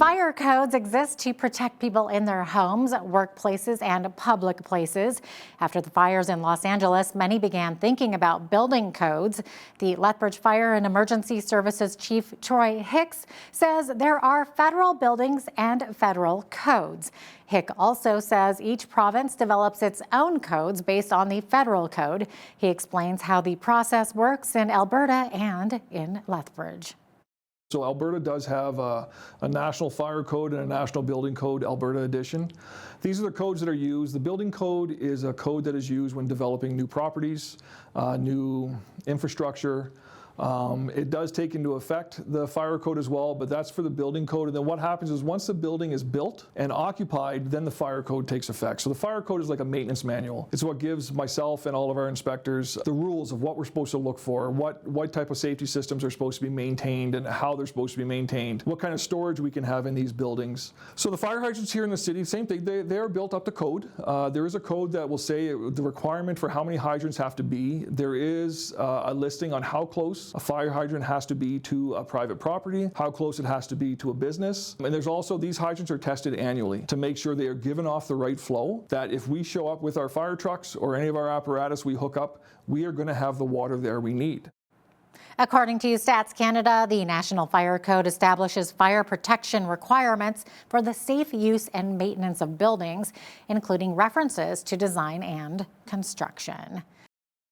Fire codes exist to protect people in their homes, workplaces, and public places. After the fires in Los Angeles, many began thinking about building codes. The Lethbridge Fire and Emergency Services Chief Troy Hicks says there are federal buildings and federal codes. Hick also says each province develops its own codes based on the federal code. He explains how the process works in Alberta and in Lethbridge. So Alberta does have a national fire code and a national building code, Alberta edition. These are the codes that are used. The building code is a code that is used when developing new properties, new infrastructure. It does take into effect the fire code as well, but that's for the building code. And then what happens is once the building is built and occupied, then the fire code takes effect. So the fire code is like a maintenance manual. It's what gives myself and all of our inspectors the rules of what we're supposed to look for, what type of safety systems are supposed to be maintained and how they're supposed to be maintained, what kind of storage we can have in these buildings. So the fire hydrants here in the city, same thing, they are built up to code. There is a code that will say the requirement for how many hydrants have to be. There is a listing on how close a fire hydrant has to be to a private property, how close it has to be to a business. And there's also, these hydrants are tested annually to make sure they are given off the right flow, that if we show up with our fire trucks or any of our apparatus we hook up, we are going to have the water there we need. According to Stats Canada, the National Fire Code establishes fire protection requirements for the safe use and maintenance of buildings, including references to design and construction.